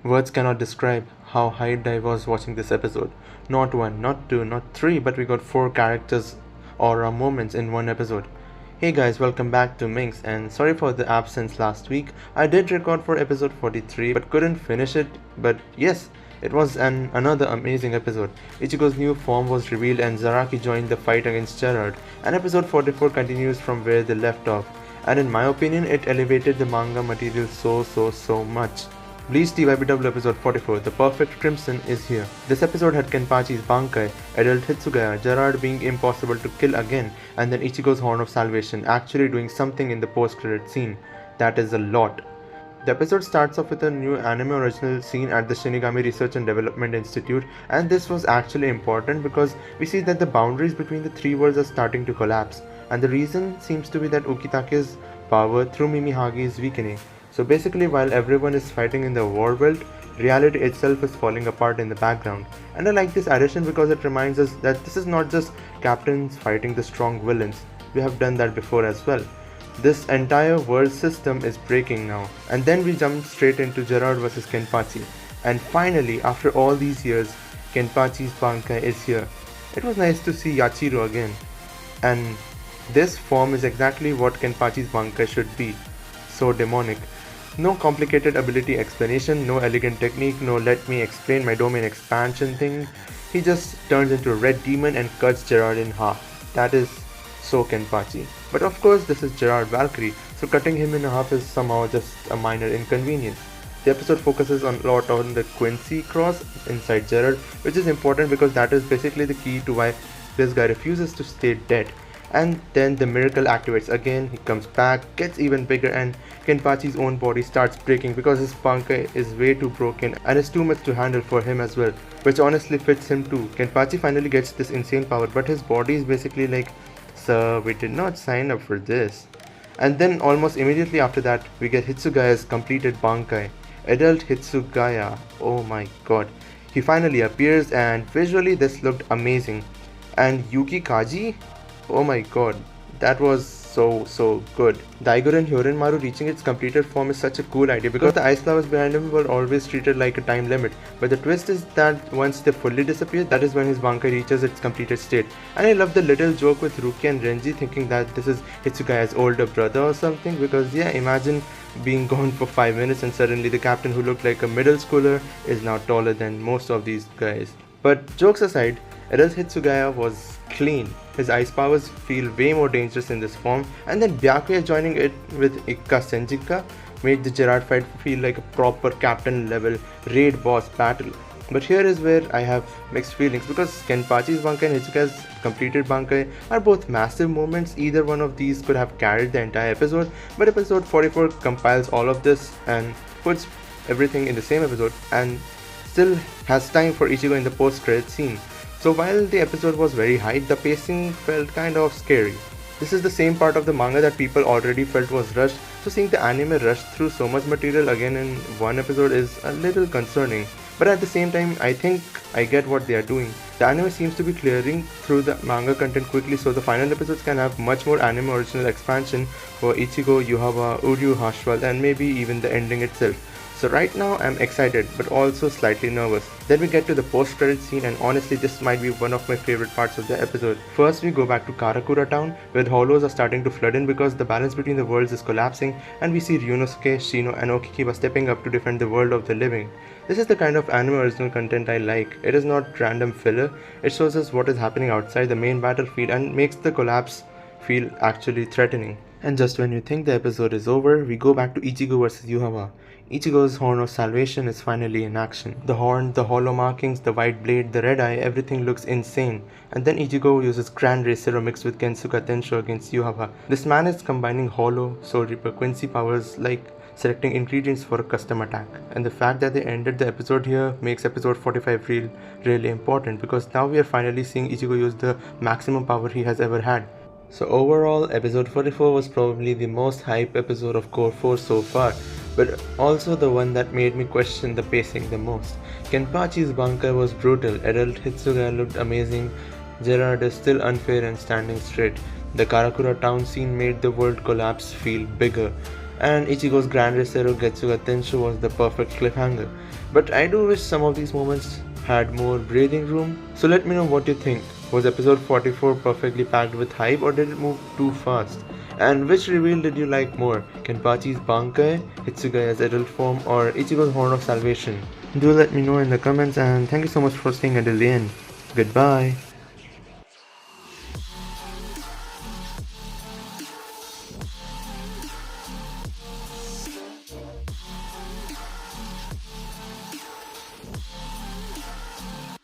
Words cannot describe how hyped I was watching this episode. Not one, not two, not three, but we got four characters or moments in one episode. Hey guys, welcome back to Minx, and sorry for the absence last week. I did record for episode 43 but couldn't finish it, but yes, it was another amazing episode. Ichigo's new form was revealed and Zaraki joined the fight against Gerard, and episode 44 continues from where they left off. And in my opinion, it elevated the manga material so much. Bleach TYBW episode 44, The Perfect Crimson, is here. This episode had Kenpachi's Bankai, adult Hitsugaya, Gerard being impossible to kill again, and then Ichigo's Horn of Salvation actually doing something in the post-credit scene. That is a lot. The episode starts off with a new anime original scene at the Shinigami Research and Development Institute, and this was actually important because we see that the boundaries between the three worlds are starting to collapse, and the reason seems to be that Ukitake's power through Mimihage is weakening. So basically, while everyone is fighting in the war world, reality itself is falling apart in the background. And I like this addition because it reminds us that this is not just captains fighting the strong villains. We have done that before as well. This entire world system is breaking now. And then we jump straight into Gerard vs Kenpachi. And finally, after all these years, Kenpachi's Bankai is here. It was nice to see Yachiro again. And this form is exactly what Kenpachi's Bankai should be. So demonic. No complicated ability explanation, no elegant technique, no let me explain my domain expansion thing. He just turns into a red demon and cuts Gerard in half. That is so Kenpachi. But of course this is Gerard Valkyrie, so cutting him in half is somehow just a minor inconvenience. The episode focuses a lot on the Quincy cross inside Gerard, which is important because that is basically the key to why this guy refuses to stay dead. And then the miracle activates again, he comes back, gets even bigger, and Kenpachi's own body starts breaking because his Bankai is way too broken and is too much to handle for him as well, which honestly fits him too. Kenpachi finally gets this insane power, but his body is basically like, sir, we did not sign up for this. And then almost immediately after that, we get Hitsugaya's completed Bankai. Adult Hitsugaya, oh my god. He finally appears and visually this looked amazing. And Yuki Kaji? Oh my god, that was so good. Daiguren Hyorinmaru reaching its completed form is such a cool idea because the ice flowers behind him were always treated like a time limit. But the twist is that once they fully disappear, that is when his Bankai reaches its completed state. And I love the little joke with Ruki and Renji thinking that this is Hitsugaya's older brother or something, because yeah, imagine being gone for 5 minutes and suddenly the captain who looked like a middle schooler is now taller than most of these guys. But jokes aside, adult Hitsugaya was clean. His ice powers feel way more dangerous in this form, and then Byakuya joining it with Ikka Senjika made the Gerard fight feel like a proper captain level raid boss battle. But here is where I have mixed feelings because Kenpachi's Bankai and Hitsugaya's completed Bankai are both massive moments. Either one of these could have carried the entire episode, but episode 44 compiles all of this and puts everything in the same episode and still has time for Ichigo in the post-credit scene. So while the episode was very hyped, the pacing felt kind of scary. This is the same part of the manga that people already felt was rushed, so seeing the anime rush through so much material again in one episode is a little concerning. But at the same time, I think I get what they are doing. The anime seems to be clearing through the manga content quickly, so the final episodes can have much more anime original expansion for Ichigo, Yhwach, Uryu, Hashwal, and maybe even the ending itself. So right now I'm excited but also slightly nervous. Then we get to the post-credit scene and honestly this might be one of my favorite parts of the episode. First we go back to Karakura Town where the hollows are starting to flood in because the balance between the worlds is collapsing, and we see Ryunosuke, Shino and Okikiba stepping up to defend the world of the living. This is the kind of anime original content I like. It is not random filler, it shows us what is happening outside the main battlefield and makes the collapse feel actually threatening. And just when you think the episode is over, we go back to Ichigo vs Yhwach. Ichigo's Horn of Salvation is finally in action. The horn, the hollow markings, the white blade, the red eye, everything looks insane. And then Ichigo uses Gran Cero mixed with Getsuga Tensho against Yhwach. This man is combining hollow, soul reaper, Quincy powers like selecting ingredients for a custom attack. And the fact that they ended the episode here makes episode 45 really important because now we are finally seeing Ichigo use the maximum power he has ever had. So overall, episode 44 was probably the most hype episode of Cour 4 so far, but also the one that made me question the pacing the most. Kenpachi's Bankai was brutal, adult Hitsugaya looked amazing, Gerard is still unfair and standing straight. The Karakura Town scene made the world collapse feel bigger. and Ichigo's Grand Cero Getsuga Tensho was the perfect cliffhanger. But I do wish some of these moments had more breathing room. So let me know what you think. Was episode 44 perfectly packed with hype, or did it move too fast? And which reveal did you like more? Kenpachi's Bankai, Hitsugaya's adult form, or Ichigo's Horn of Salvation? Do let me know in the comments, and thank you so much for staying until the end. Goodbye.